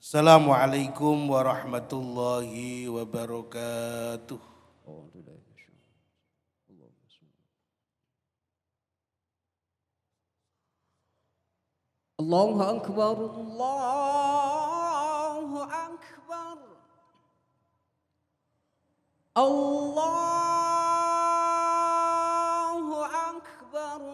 Assalamualaikum warahmatullahi wabarakatuh. Allahu Akbar, Allahu Akbar, Allahu Akbar, Allahu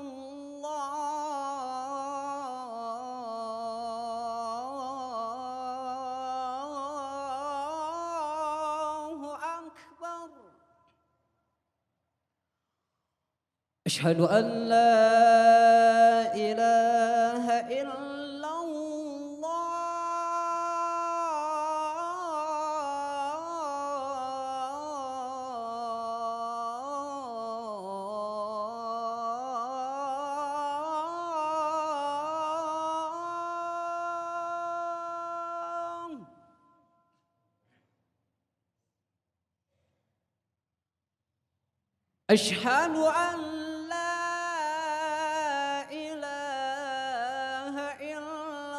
Akbar. Asyhadu an la ilaha illallah. Asyhadu an la ilaha illallah.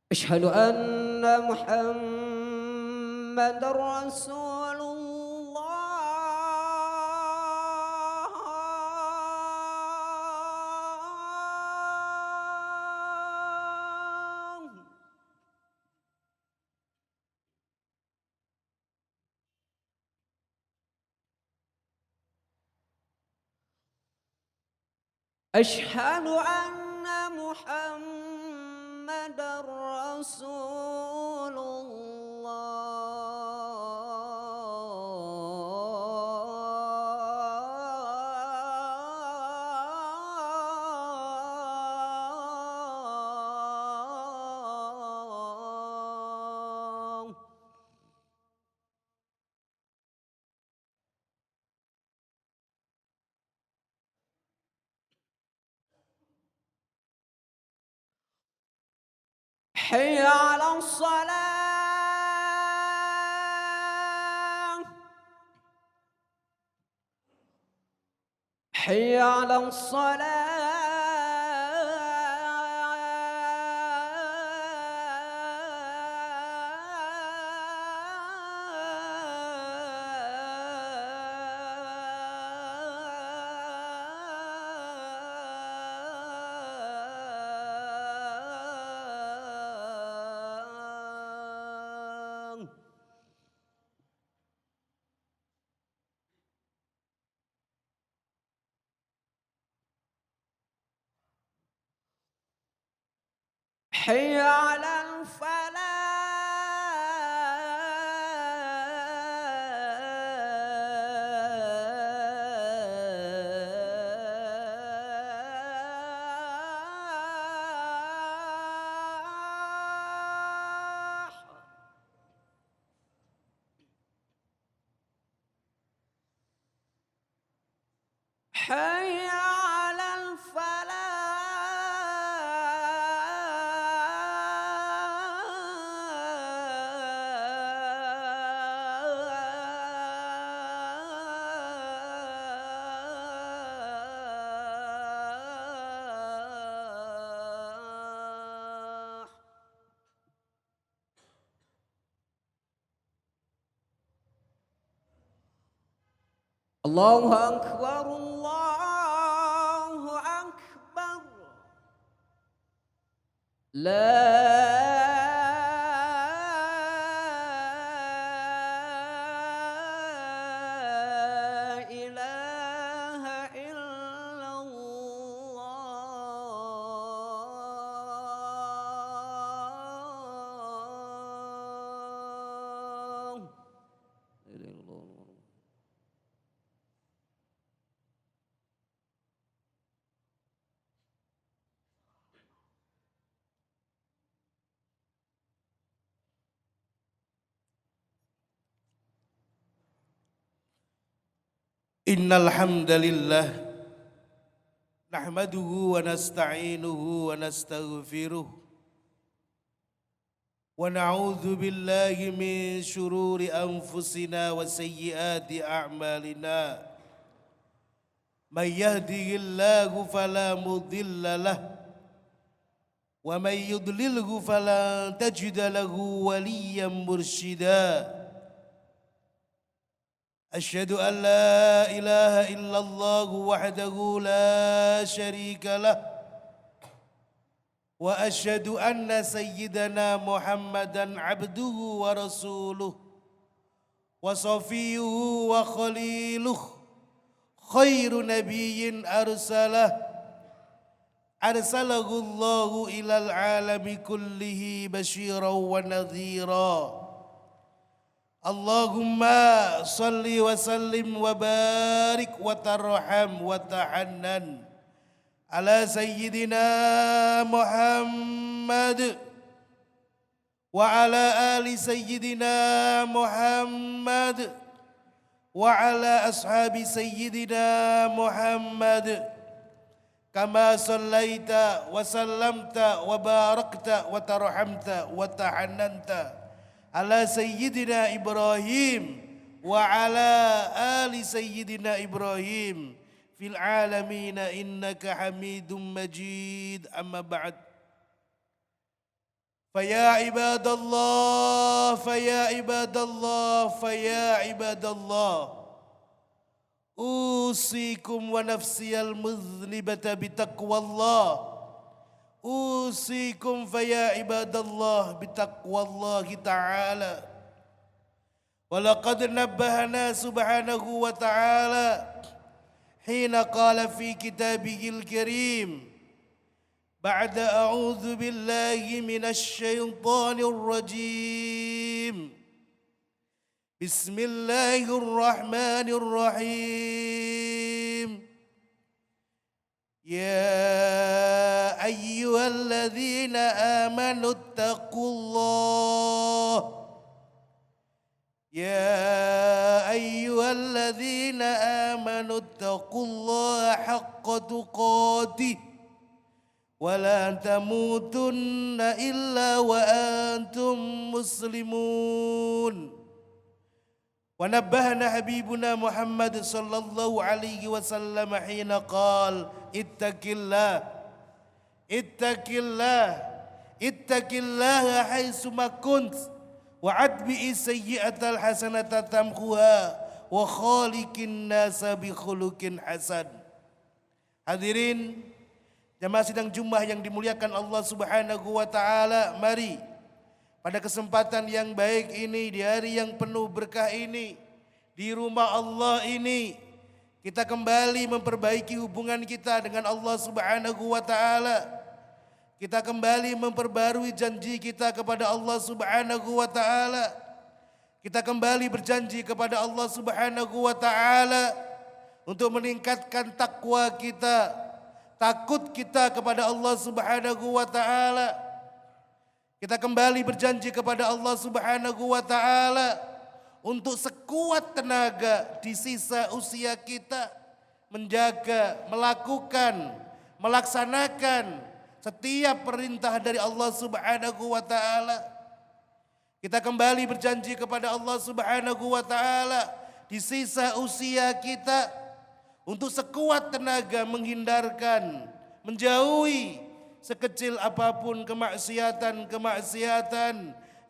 Asyhadu anna Muhammadar Rasulullah. Asyhadu anna Muhammadar Rasulullah. Hayya 'alas salah. Hayya 'alas salah. حي على الفلاح. حي على الفلاح. الله أكبر، الله أكبر. لا إله إلا الله. Innal hamdalillah nahmaduhu wa nasta'inuhu wa nastaghfiruh wa na'udzu billahi min shururi anfusina wa sayyiati a'malina. May yahdihillahu fala mudilla lahu wa may yudlilhu falan tajida lahu waliyyan mursyida. أشهد أن لا إله إلا الله وحده لا شريك له وأشهد أن سيدنا محمدا عبده ورسوله وصفيه وخليله خير نبي أرسله الله إلى العالم كله بشيرا ونذيرا. Allahumma salli wa sallim wa barik wa tarham wa tahannan ala sayyidina Muhammad wa ala ali sayyidina Muhammad wa ala ashabi sayyidina Muhammad kama sallaita wa sallamta wa barakta wa tarhamta wa tahannanta ala sayyidina Ibrahim wa ala ali sayyidina Ibrahim fil alamin innaka Hamidum Majid. Amma ba'd. Faya ibadallah usikum wa nafsiyal mudhnibata bitaqwallah. Usikum faya ibadallah bitaqwallahi ta'ala. Walaqad nabbahana subhanahu wa ta'ala hina qala fi kitabihil karim ba'da a'udzu billahi minasy syaithanir rajim. Bismillahirrahmanirrahim. Ya ayyuhalladzina amanu attaqullah. Ya ayyuhalladzina amanu attaqullaha haqqa tuqatih wa la tamutunna illa wa antum muslimun. Wa nabbahana habibuna Muhammad sallallahu alaihi wasallam hina qala ittaqillah haitsu ma kunt wa atbi'i sayyi'atal hasanata tamhuha wa khaliqin nasa bi khuluqin hasan. Hadirin jamaah sidang Jumat yang dimuliakan Allah Subhanahu wa taala, mari pada kesempatan yang baik ini, di hari yang penuh berkah ini, di rumah Allah ini, kita kembali memperbaiki hubungan kita dengan Allah Subhanahu wa taala. Kita kembali memperbarui janji kita kepada Allah Subhanahu wa taala. Kita kembali berjanji kepada Allah Subhanahu wa taala untuk meningkatkan takwa kita, takut kita kepada Allah Subhanahu wa taala. Kita kembali berjanji kepada Allah Subhanahu wa taala untuk sekuat tenaga di sisa usia kita menjaga, melakukan, melaksanakan setiap perintah dari Allah Subhanahu wa taala. Kita kembali berjanji kepada Allah Subhanahu wa taala di sisa usia kita untuk sekuat tenaga menghindarkan, menjauhi sekecil apapun kemaksiatan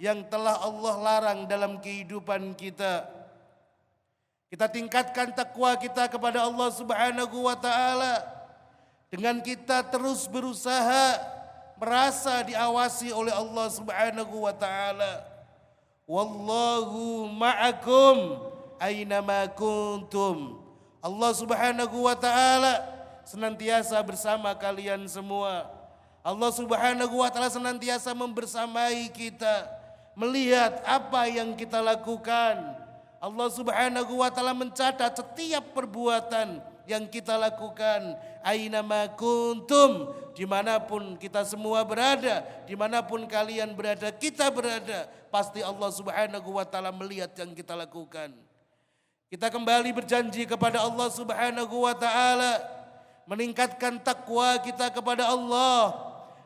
yang telah Allah larang dalam kehidupan kita. Kita tingkatkan takwa kita kepada Allah Subhanahu wa taala dengan kita terus berusaha merasa diawasi oleh Allah Subhanahu wa taala. Wallahu ma'akum aina ma kuntum. Allah Subhanahu wa taala senantiasa bersama kalian semua. Allah Subhanahu wa taala senantiasa membersamai kita, melihat apa yang kita lakukan. Allah Subhanahu wa taala mencatat setiap perbuatan yang kita lakukan. Aina ma kuntum, dimanapun kita semua berada, dimanapun kalian berada, kita berada, pasti Allah Subhanahu wa taala melihat yang kita lakukan. Kita kembali berjanji kepada Allah Subhanahu wa taala meningkatkan takwa kita kepada Allah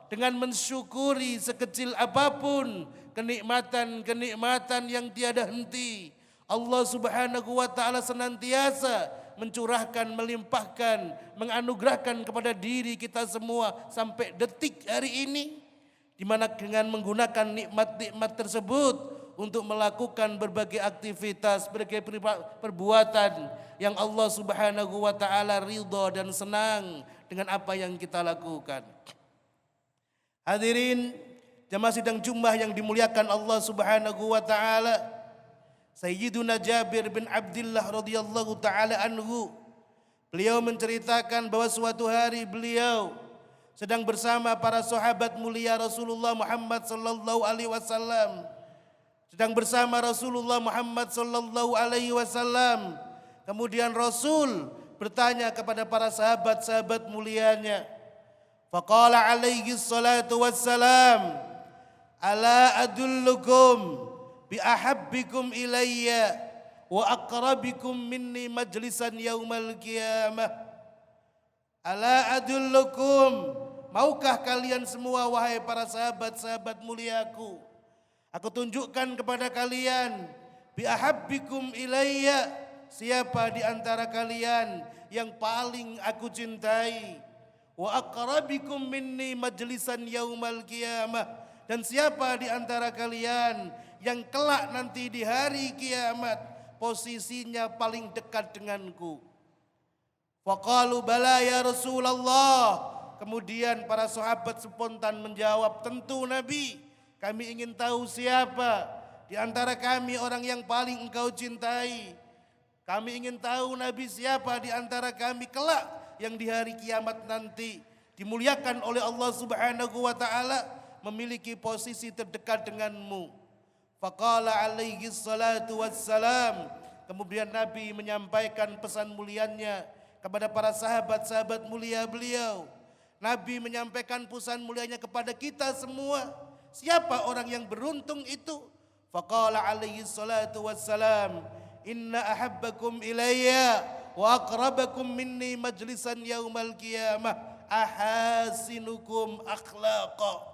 dengan mensyukuri sekecil apapun kenikmatan-kenikmatan yang tiada henti. Allah Subhanahu wa taala senantiasa mencurahkan, melimpahkan, menganugerahkan kepada diri kita semua sampai detik hari ini, di mana dengan menggunakan nikmat-nikmat tersebut untuk melakukan berbagai aktivitas, berbagai perbuatan yang Allah Subhanahu wa taala ridha dan senang dengan apa yang kita lakukan. Hadirin jamaah sidang Jumat yang dimuliakan Allah Subhanahu wa taala, Sayyiduna Jabir bin Abdullah radhiyallahu taala anhu, beliau menceritakan bahwa suatu hari beliau sedang bersama para sahabat mulia Rasulullah Muhammad sallallahu alaihi wasallam. Sedang bersama Rasulullah Muhammad sallallahu alaihi wasallam. Kemudian Rasul bertanya kepada para sahabat-sahabat mulianya. Faqala alaihi salatu wassalam, ala adullukum bi ahabbikum ilayya wa aqrabikum minni majlisan yaumal qiyamah. Ala adullukum, maukah kalian semua wahai para sahabat-sahabat muliaku, aku tunjukkan kepada kalian bi ahabbikum ilayya, siapa di antara kalian yang paling aku cintai, wa aqrabikum minni majlisan yaumal qiyamah, dan siapa di antara kalian yang kelak nanti di hari kiamat posisinya paling dekat denganku. Faqalu bala ya Rasulullah. Kemudian para sahabat spontan menjawab, tentu Nabi, kami ingin tahu siapa di antara kami orang yang paling engkau cintai. Kami ingin tahu Nabi siapa di antara kami kelak yang di hari kiamat nanti dimuliakan oleh Allah Subhanahu wa taala, memiliki posisi terdekat denganmu. Faqala alaihi salatu wassalam, kemudian Nabi menyampaikan pesan mulianya kepada para sahabat-sahabat mulia beliau. Nabi menyampaikan pesan mulianya kepada kita semua. Siapa orang yang beruntung itu? Faqala alaihi salatu wassalam, inna ahabbakum ilayya wa aqrabakum minni majlisan yaumal qiyamah ahasinukum akhlaqa.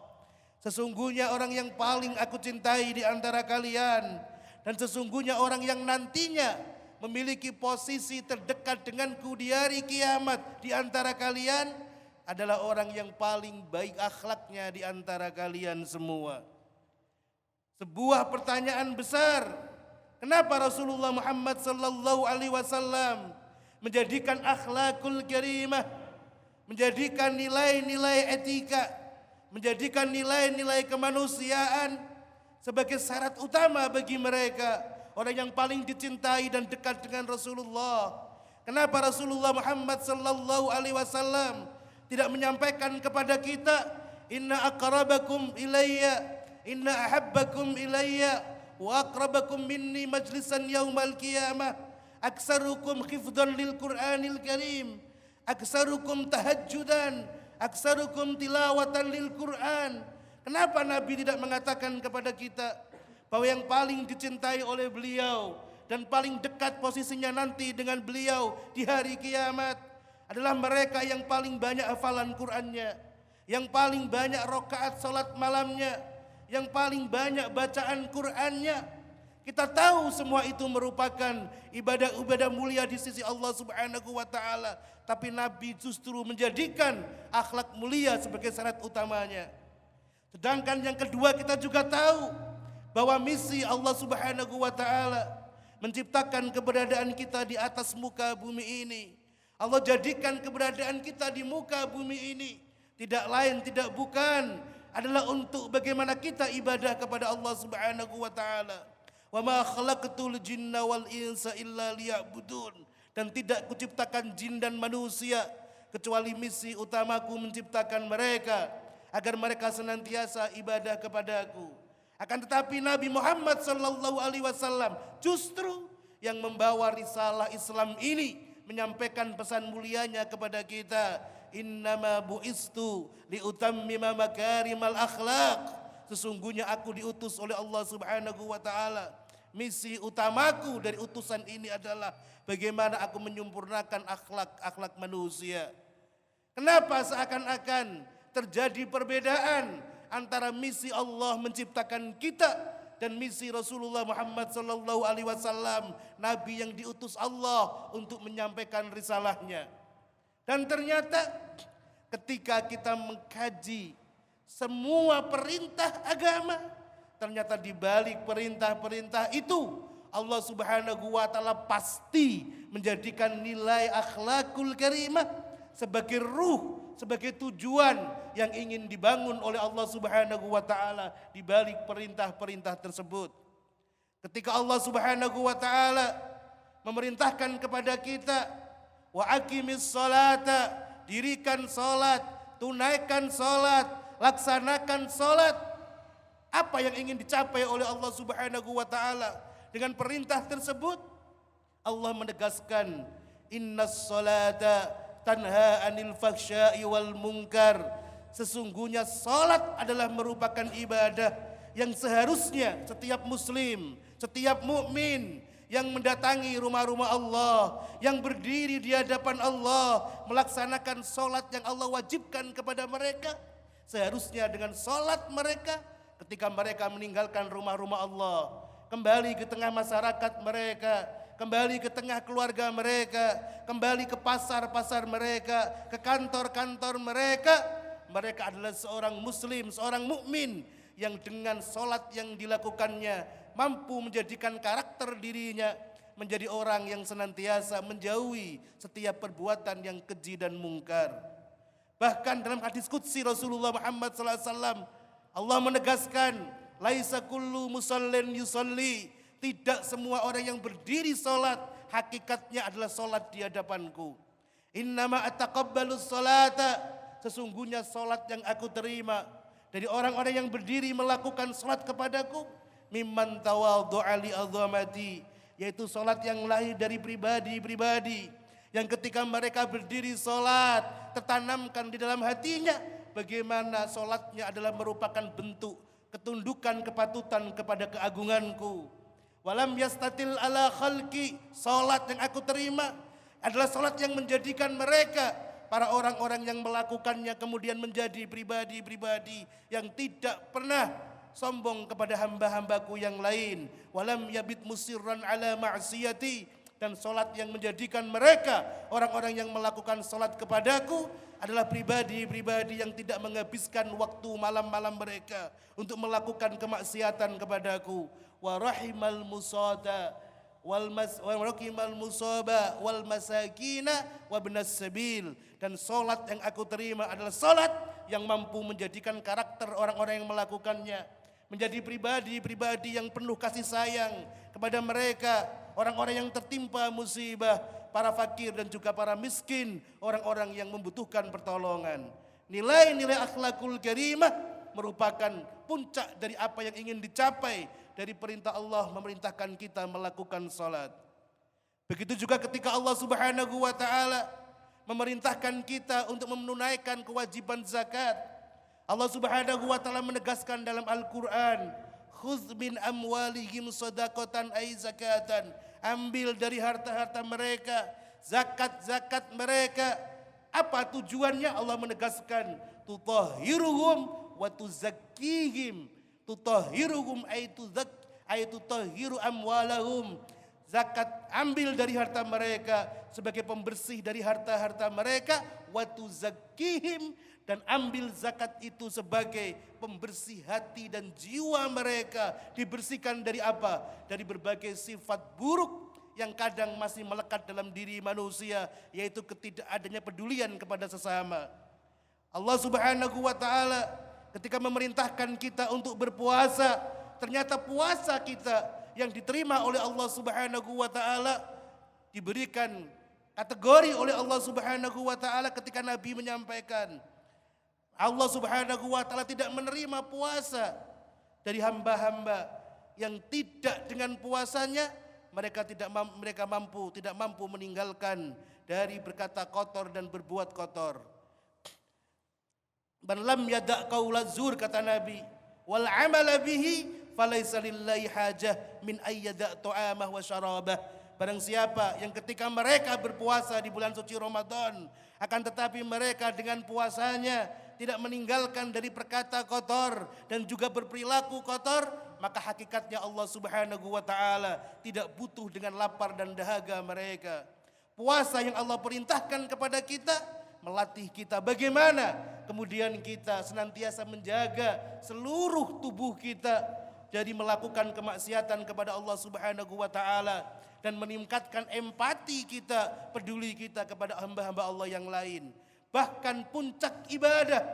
Sesungguhnya orang yang paling aku cintai di antara kalian, dan sesungguhnya orang yang nantinya memiliki posisi terdekat denganku di hari kiamat di antara kalian adalah orang yang paling baik akhlaknya di antara kalian semua. Sebuah pertanyaan besar, kenapa Rasulullah Muhammad sallallahu alaihi wasallam menjadikan akhlakul karimah, menjadikan nilai-nilai etika, menjadikan nilai-nilai kemanusiaan sebagai syarat utama bagi mereka, orang yang paling dicintai dan dekat dengan Rasulullah. Kenapa Rasulullah Muhammad sallallahu alaihi wasallam tidak menyampaikan kepada kita, inna aqrabakum ilayya, inna ahabbakum ilayya wa aqrabakum minni majlisan yaumal qiyamah aksarukum hifdhan lil Qur'anil Karim, aksarukum tahajjudan, aksarukum tilawatan lil Qur'an. Kenapa Nabi tidak mengatakan kepada kita bahwa yang paling dicintai oleh beliau dan paling dekat posisinya nanti dengan beliau di hari kiamat adalah mereka yang paling banyak hafalan Qur'annya, yang paling banyak rakaat salat malamnya, yang paling banyak bacaan Qur'annya. Kita tahu semua itu merupakan ibadah-ibadah mulia di sisi Allah Subhanahu wa taala, tapi Nabi justru menjadikan akhlak mulia sebagai syarat utamanya. Sedangkan yang kedua, kita juga tahu bahwa misi Allah Subhanahu wa taala menciptakan keberadaan kita di atas muka bumi ini. Allah jadikan keberadaan kita di muka bumi ini tidak lain tidak bukan adalah untuk bagaimana kita ibadah kepada Allah Subhanahu wa taala. Wa ma khalaqtul jinna wal insa illa liya'budun, dan tidak kuciptakan jin dan manusia kecuali misi utamaku menciptakan mereka agar mereka senantiasa ibadah kepadaku. Akan tetapi Nabi Muhammad sallallahu alaihi wasallam justru yang membawa risalah Islam ini, menyampaikan pesan mulianya kepada kita, innama bu'istu liutammima makarimal akhlaq. Sesungguhnya aku diutus oleh Allah Subhanahu wa taala misi utamaku dari utusan ini adalah bagaimana aku menyempurnakan akhlak manusia. Kenapa seakan-akan terjadi perbedaan antara misi Allah menciptakan kita dan misi Rasulullah Muhammad sallallahu alaihi wasallam, nabi yang diutus Allah untuk menyampaikan risalahnya. Dan ternyata ketika kita mengkaji semua perintah agama, ternyata di balik perintah-perintah itu Allah Subhanahu wa taala pasti menjadikan nilai akhlakul karimah sebagai ruh, sebagai tujuan yang ingin dibangun oleh Allah Subhanahu wa taala di balik perintah-perintah tersebut. Ketika Allah Subhanahu wa taala memerintahkan kepada kita, wa aqimis sholata, dirikan salat, tunaikan salat, laksanakan salat. Apa yang ingin dicapai oleh Allah Subhanahu wa taala dengan perintah tersebut? Allah menegaskan, innas salata tanha anil fahsya'i wal munkar. Sesungguhnya salat adalah merupakan ibadah yang seharusnya setiap muslim, setiap mukmin yang mendatangi rumah-rumah Allah, yang berdiri di hadapan Allah, melaksanakan salat yang Allah wajibkan kepada mereka, seharusnya dengan salat mereka ketika mereka meninggalkan rumah-rumah Allah, kembali ke tengah masyarakat mereka, kembali ke tengah keluarga mereka, kembali ke pasar-pasar mereka, ke kantor-kantor mereka, mereka adalah seorang muslim, seorang mukmin yang dengan salat yang dilakukannya mampu menjadikan karakter dirinya menjadi orang yang senantiasa menjauhi setiap perbuatan yang keji dan mungkar. Bahkan dalam hadis qudsi Rasulullah Muhammad SAW, Allah menegaskan, laisa kullu musallin yusalli, tidak semua orang yang berdiri salat hakikatnya adalah salat di hadapanku. Innama ataqabbalus salata, sesungguhnya salat yang aku terima dari orang-orang yang berdiri melakukan salat kepadaku, mimman tawaddu'a li azamati, yaitu salat yang lahir dari pribadi-pribadi yang ketika mereka berdiri salat tertanamkan di dalam hatinya bagaimana salatnya adalah merupakan bentuk ketundukan kepatutan kepada keagunganku. Walam yastatil ala khalqi, salat yang aku terima adalah salat yang menjadikan mereka para orang-orang yang melakukannya kemudian menjadi pribadi-pribadi yang tidak pernah sombong kepada hamba-hambaku yang lain. Walam yabit musirran ala ma'siyati, dan salat yang menjadikan mereka orang-orang yang melakukan salat kepadaku adalah pribadi-pribadi yang tidak menghabiskan waktu malam-malam mereka untuk melakukan kemaksiatan kepadaku. Wa rahimal musada wal musaba wal masakina wa ibnas sabil, dan salat yang aku terima adalah salat yang mampu menjadikan karakter orang-orang yang melakukannya menjadi pribadi-pribadi yang penuh kasih sayang kepada mereka, orang-orang yang tertimpa musibah, para fakir dan juga para miskin, orang-orang yang membutuhkan pertolongan. Nilai-nilai akhlakul karimah merupakan puncak dari apa yang ingin dicapai dari perintah Allah memerintahkan kita melakukan salat. Begitu juga ketika Allah Subhanahu wa taala memerintahkan kita untuk menunaikan kewajiban zakat. Allah Subhanahu wa taala menegaskan dalam Al-Qur'an, khudz min amwalihim shadaqatan ay zakatan, ambil dari harta-harta mereka zakat-zakat mereka. Apa tujuannya? Allah menegaskan, tutahhiruhum wa tuzakkihim. Tutahhiruhum ay tutahhiru amwalahum. Zakat ambil dari harta mereka sebagai pembersih dari harta-harta mereka, wa tuzakkihim, dan ambil zakat itu sebagai pembersih hati dan jiwa mereka. Dibersihkan dari apa? Dari berbagai sifat buruk yang kadang masih melekat dalam diri manusia, yaitu ketidakadanya pedulian kepada sesama. Allah Subhanahu wa taala ketika memerintahkan kita untuk berpuasa, ternyata puasa kita yang diterima oleh Allah Subhanahu wa taala diberikan kategori oleh Allah Subhanahu wa taala ketika Nabi menyampaikan, Allah Subhanahu wa taala tidak menerima puasa dari hamba-hamba yang tidak dengan puasanya tidak mampu meninggalkan dari berkata kotor dan berbuat kotor. Man lam yada' qaula zur, kata Nabi, wal amala bihi falaisa lillahi hajah min ayyada ta'amah wa syarabah. Barang siapa yang ketika mereka berpuasa di bulan suci Ramadan, akan tetapi mereka dengan puasanya tidak meninggalkan dari perkata kotor dan juga berperilaku kotor, maka hakikatnya Allah Subhanahu wa taala tidak butuh dengan lapar dan dahaga mereka. Puasa yang Allah perintahkan kepada kita melatih kita bagaimana kemudian kita senantiasa menjaga seluruh tubuh kita dari melakukan kemaksiatan kepada Allah Subhanahu wa taala dan meningkatkan empati kita, peduli kita kepada hamba-hamba Allah yang lain. Bahkan puncak ibadah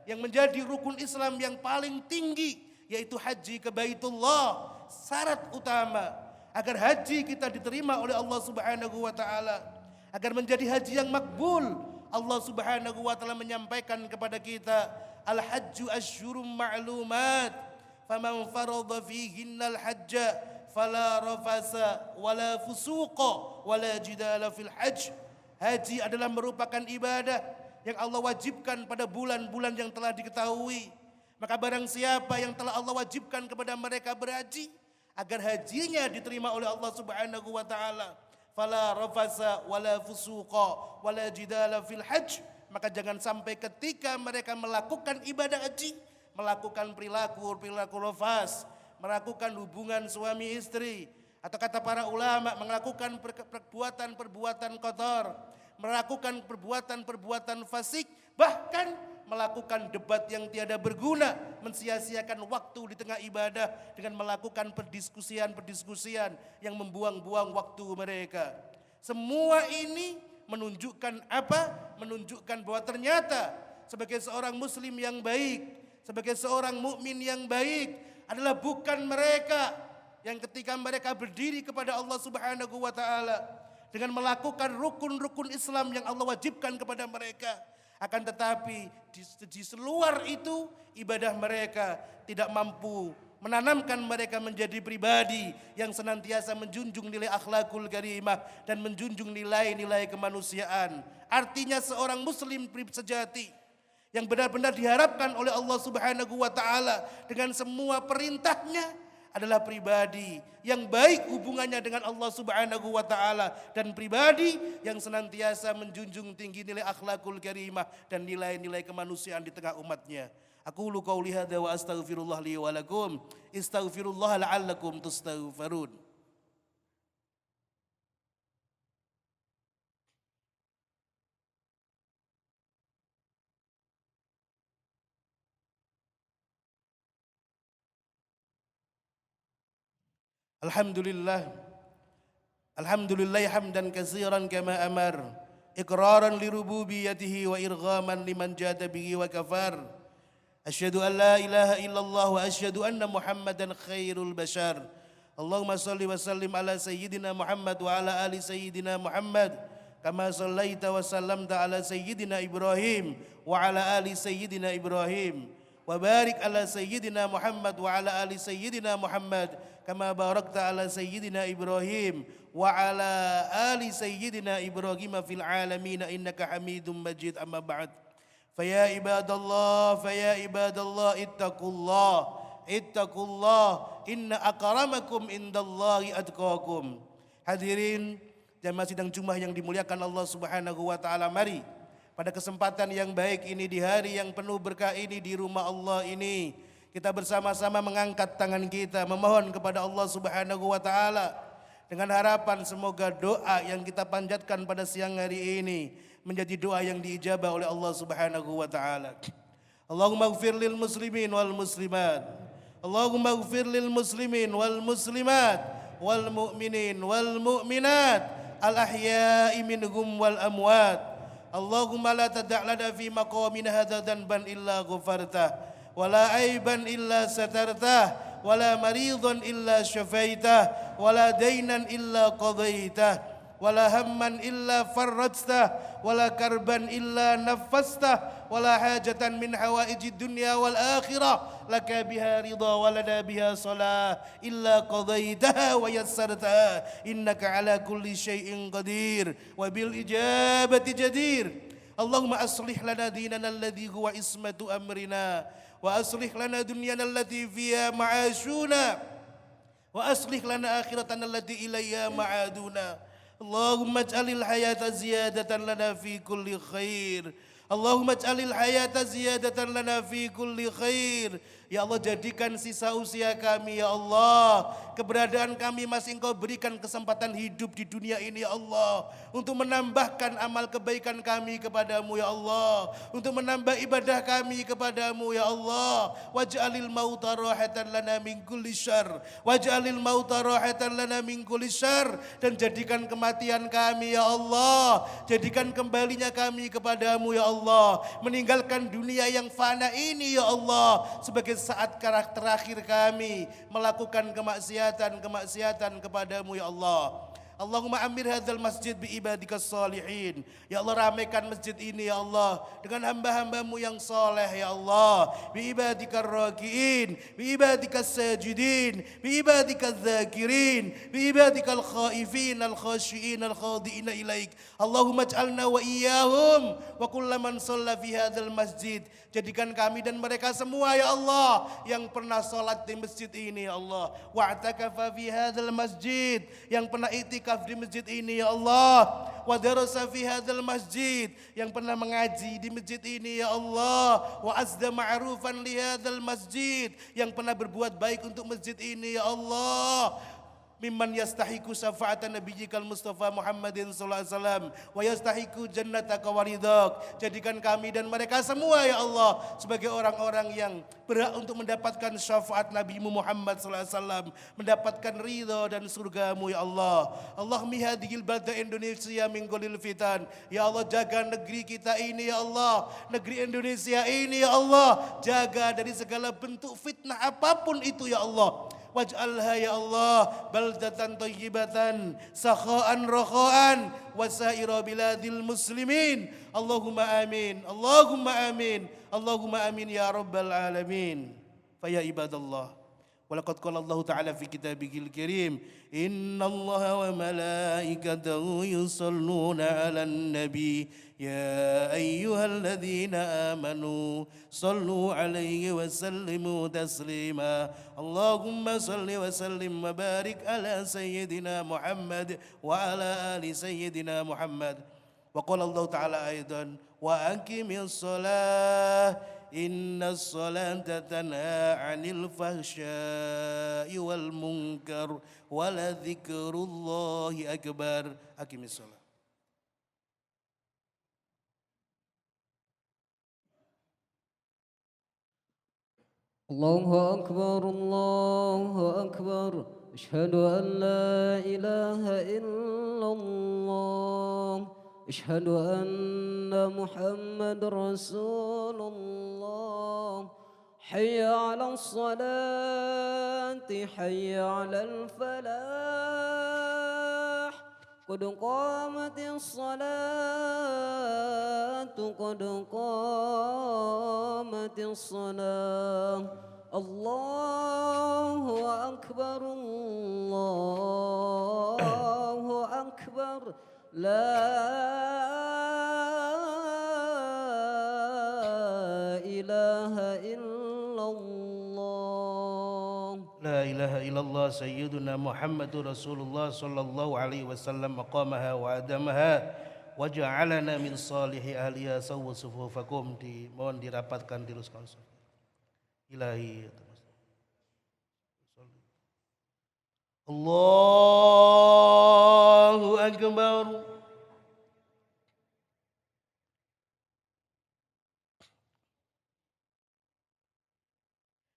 yang menjadi rukun Islam yang paling tinggi yaitu haji ke Baitullah, syarat utama agar haji kita diterima oleh Allah Subhanahu wa taala, agar menjadi haji yang makbul. Allah Subhanahu wa taala menyampaikan kepada kita, al-hajju asyhurum ma'lumat, faman farada fihinnal hajja fala rafasa wala fusuqa wala jidala fil hajj. Haji adalah merupakan ibadah yang Allah wajibkan pada bulan-bulan yang telah diketahui. Maka barang siapa yang telah Allah wajibkan kepada mereka berhaji, agar hajinya diterima oleh Allah Subhanahu wa taala, fala rafasa wala fusuqa wala jidala fil hajj, maka jangan sampai ketika mereka melakukan ibadah haji melakukan perilaku rafas, melakukan hubungan suami istri, atau kata para ulama melakukan perbuatan kotor, melakukan perbuatan fasik, bahkan melakukan debat yang tiada berguna, mensia-siakan waktu di tengah ibadah dengan melakukan perdiskusian yang membuang-buang waktu mereka. Semua ini menunjukkan apa? Menunjukkan bahwa ternyata sebagai seorang muslim yang baik, sebagai seorang mukmin yang baik adalah bukan mereka yang ketika mereka berdiri kepada Allah Subhanahu wa taala dengan melakukan rukun-rukun Islam yang Allah wajibkan kepada mereka, akan tetapi di seluar itu ibadah mereka tidak mampu menanamkan mereka menjadi pribadi yang senantiasa menjunjung nilai akhlakul karimah dan menjunjung nilai-nilai kemanusiaan. Artinya seorang muslim sejati yang benar-benar diharapkan oleh Allah Subhanahu wa taala dengan semua perintahnya adalah pribadi yang baik hubungannya dengan Allah Subhanahu wa taala dan pribadi yang senantiasa menjunjung tinggi nilai akhlakul karimah dan nilai-nilai kemanusiaan di tengah umatnya. Aqulu qauli hadza wa astaghfirullah li wa lakum, istaghfirullah la'allakum tastaghfirun. Alhamdulillah hamdan katsiran kama amar, iqraran li rububiyyatihi wa irghaman liman jada bihi wa kafar. Asyhadu an la ilaha illallah wa asyhadu anna Muhammadan khairul bashar. Allahumma salli wa sallim ala sayyidina Muhammad wa ala ali sayyidina Muhammad kama sallaita wa sallamta ala sayyidina Ibrahim wa ala ali sayyidina Ibrahim. Wa barik ala sayyidina Muhammad wa ala ali sayyidina Muhammad kama barakta ala sayyidina Ibrahim wa ala ali sayyidina Ibrahim fil alamin innaka Hamidum Majid. Amma ba'd. Faya ibadallah ittaqullah inna akramakum indallahi atqakum. Hadirin jamaah sidang Jumat yang dimuliakan Allah Subhanahu wa taala, mari pada kesempatan yang baik ini, di hari yang penuh berkah ini, di rumah Allah ini, kita bersama-sama mengangkat tangan kita memohon kepada Allah Subhanahu wa taala dengan harapan semoga doa yang kita panjatkan pada siang hari ini menjadi doa yang diijabah oleh Allah Subhanahu wa taala. Allahumma ighfir lil muslimin wal muslimat. Allahumma ighfir lil muslimin wal muslimat wal mu'minin wal mu'minat al ahya'i minhum wal amwat. Allahumma la tada' lana fi maqamina hadza dhanban illa ghafartah wa la aiban illa satartah wa la maridan illa syafaitah wa la dainan illa qadaitah wala hamman illa farrajtah wala karban illa naffastah wala hajatan min hawaijid dunya wal akhirah laka biha ridha wa lana biha salah illa qadaitaha wa yassartaha innaka ala kulli syai'in qadir wa bil ijabati jadir. Allahumma aslih lana dinana alladhi huwa ismatu amrina wa aslih lana dunyana allati fiha ma'ashuna wa aslih lana akhiratana allati ilayha ma'aduna. Allahumma ij'alil hayata ziyadatan lana fi kulli khair. Allahumma ij'alil hayata ziyadatan lana fi kulli khair. Ya Allah, jadikan sisa usia kami ya Allah, keberadaan kami masih Engkau berikan kesempatan hidup di dunia ini ya Allah, untuk menambahkan amal kebaikan kami kepadamu ya Allah, untuk menambah ibadah kami kepadamu ya Allah. Waj'alil mauta rahatan lana min kulli syarr, waj'alil mauta rahatan lana min kulli syarr, dan jadikan kematian kami ya Allah, jadikan kembalinya kami kepadamu ya Allah, meninggalkan dunia yang fana ini ya Allah sebagai saat terakhir kami melakukan kemaksiatan kepadamu ya Allah. Allahumma amir hadzal masjid bi ibadikas salihin. Ya Allah, ramaikan masjid ini ya Allah dengan hamba-hambamu yang soleh ya Allah. Bi ibadikar rakiin, bi ibadikas sajidin, bi ibadikaz zakirin, bi ibadikal khaifin al khashiin al khadiin ilaik. Allahumma ij'alna wa iyyahum wa kullaman shalla fi hadzal masjid. Jadikan kami dan mereka semua ya Allah yang pernah salat di masjid ini ya Allah, wa'takafa fi hadzal masjid, yang pernah iktikaf di masjid ini ya Allah, wa darasa fi hadzal masjid, yang pernah mengaji di masjid ini ya Allah, wa azda ma'rufan li hadzal masjid, yang pernah berbuat baik untuk masjid ini ya Allah. Mimman yastahiku syafa'atan nabiyyikal Mustafa Muhammadin sallallahu alaihi wasallam wa yastahiku jannataka wa ridhak. Jadikan kami dan mereka semua ya Allah sebagai orang-orang yang berhak untuk mendapatkan syafaat Nabimu Muhammad sallallahu alaihi wasallam, mendapatkan ridha dan surgamu ya Allah. Allahumma hadhil balda Indonesia min kulli fitan. Ya Allah, jaga negeri kita ini ya Allah, negeri Indonesia ini ya Allah, jaga dari segala bentuk fitnah apapun itu ya Allah. Waj'alha ya Allah baldatan thayyibatan sakha'an rakha'an wa sa'ira biladil muslimin. Allahumma amin, Allahumma amin, Allahumma amin ya rabbal alamin. Fa ya ibadallah, walaqad qala Allah ta'ala fi kitabihil karim, innallaha wa malaikatahu yusalluna 'alan nabi ya ayyuhalladzina amanu sallu 'alaihi wa sallimu taslima. Allahumma salli wa sallim wa barik ala sayyidina Muhammad wa ala ali sayyidina Muhammad. Wa qala Allah ta'ala aidan wa aqimis shalah innas salata tanha 'anil fahsya'i wal munkar wa la dzikrullahi akbar. Aqimis shalah. Allahu akbar, Allahu akbar. Asyhadu an la ilaha illallah. Asyhadu anna Muhammadar Rasulullah. Hayya 'alas salati, hayya 'alal falah. Qad qamatis salatu, qad qamatis salah. Allahu akbar, Allahu akbar. La ilaha illallah. La ilaha illallah sayyiduna Muhammadur Rasulullah sallallahu alaihi wasallam maqamaha wa adamaha wa ja'alana min salihi ahliya sawwa sufufakum. Mohon dirapatkan diruskan. Ilahi Allahu akbar.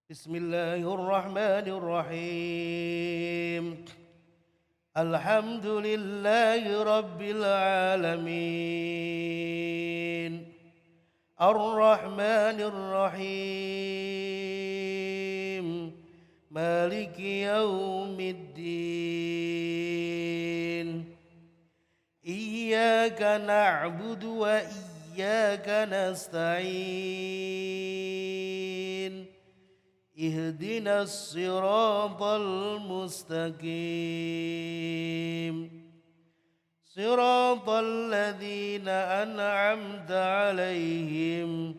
Bismillahirrahmanirrahim. Alhamdulillahi rabbil alamin. Ar-Rahmanir Rahim. Maliki yaumiddin. Iyyaka na'budu wa iyyaka nasta'in. Ihdinas siratal mustaqim. صراط الذين أنعمت عليهم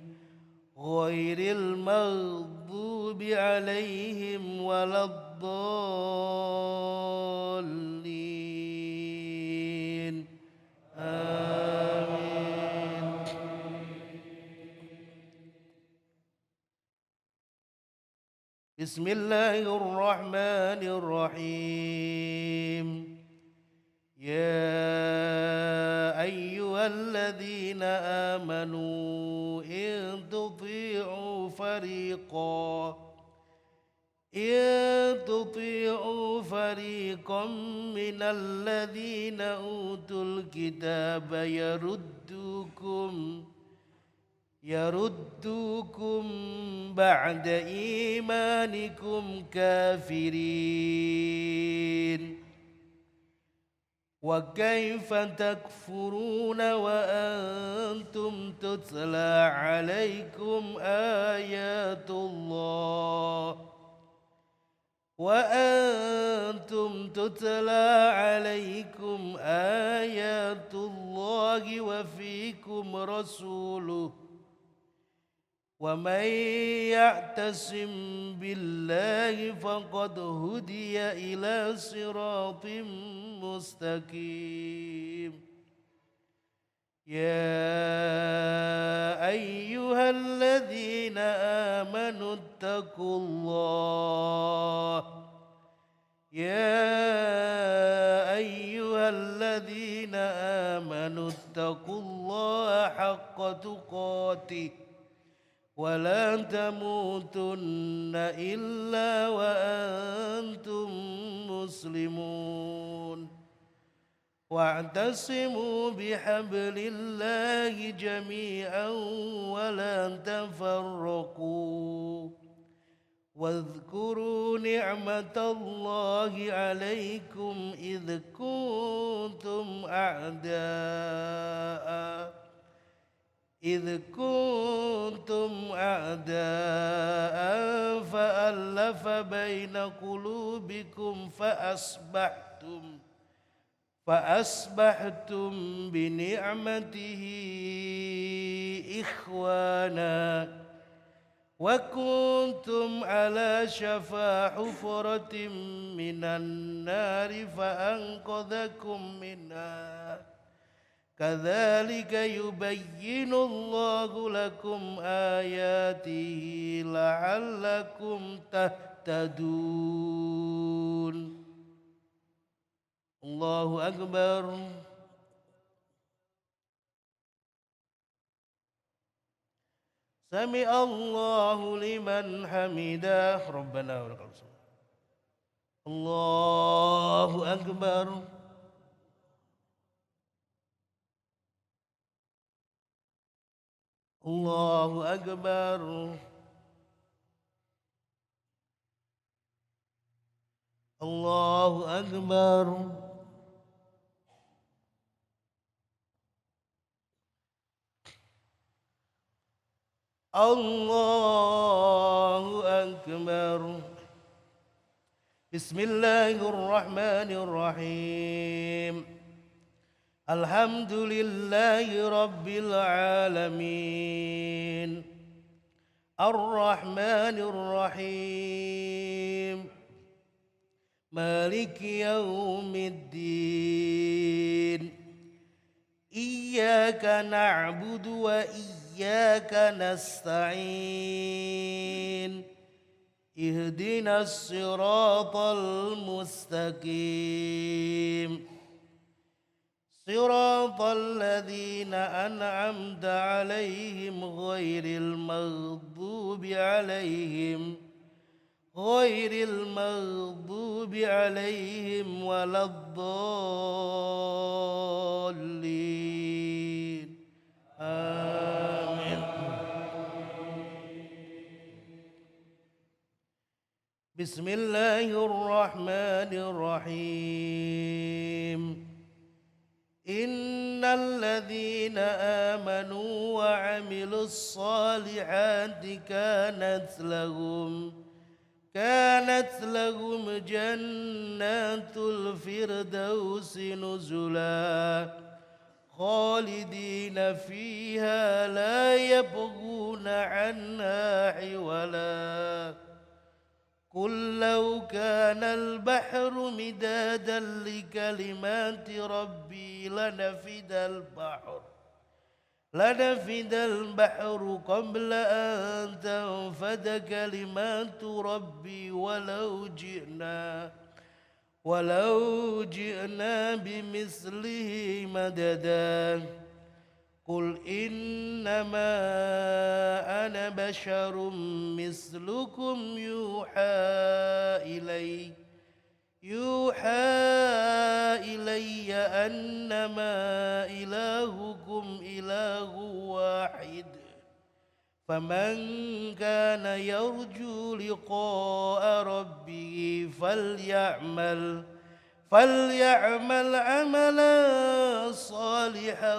غير المغضوب عليهم ولا الضالين آمين. بسم الله الرحمن الرحيم. يا أيها الذين آمنوا إن تطيعوا فريقا من الذين أوتوا الكتاب يردوكم بعد إيمانكم كافرين. وكيف تكفرون وأنتم تتلى عليكم آيات الله وفيكم رسوله. ومن يعتصم بالله فقد هدي إلى صراط مستقيم. يا أيها الذين آمنوا اتقوا الله حق تقاته ولا تموتن إلا وأنتم مسلمون. واعتصموا بحبل الله جميعا ولا تفرقوا. واذكروا نعمة الله عليكم إذ كنتم أعداء فألف بين قلوبكم فأصبحتم بنعمته إخوانا وكنتم على شفا حفرة من النار فأنقذكم منها. كذلك يبين الله لكم آياته لعلكم تهتدون. الله أكبر. سمع الله لمن حمده ربنا ولك الحمد. الله أكبر. الله أكبر. الله أكبر. الله أكبر. بسم الله الرحمن الرحيم. الحمد لله رب العالمين الرحمن الرحيم مالك يوم الدين. إياك نعبد وإياك نستعين. اهدنا الصراط المستقيم صراط الذين أنعمت عليهم غير المغضوب عليهم ولا الضالين آمين. بسم الله الرحمن الرحيم. إن الذين آمنوا وعملوا الصالحات كانت لهم جنات الفردوس نزلا خالدين فيها لا يبغون عنها حولا قل لو كان البحر مدادا لكلمات ربي لنفد البحر قبل أن تنفد كلمات ربي ولو جئنا بمثله مددا قل إنما أنا بشر مثلكم يوحى إلي أنما إلهكم إله واحد فمن كان يرجو لقاء ربه فليعمل عملا صالحا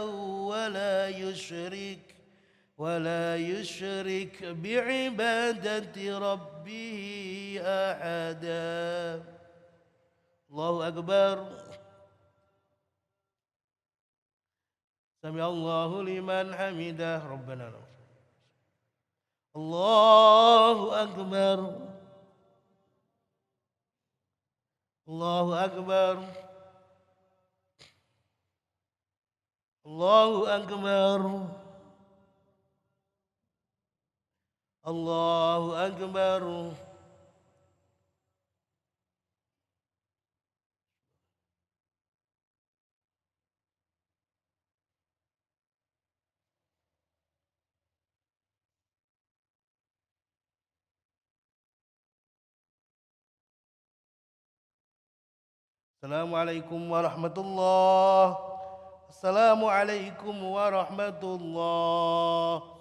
ولا يشرك بعبادة ربه أحدا. الله أكبر. سمع الله لمن حمده ربنا لك. الله أكبر. الله أكبر. الله أكبر. الله أكبر. Assalamualaikum warahmatullahi wabarakatuh. Assalamualaikum warahmatullahi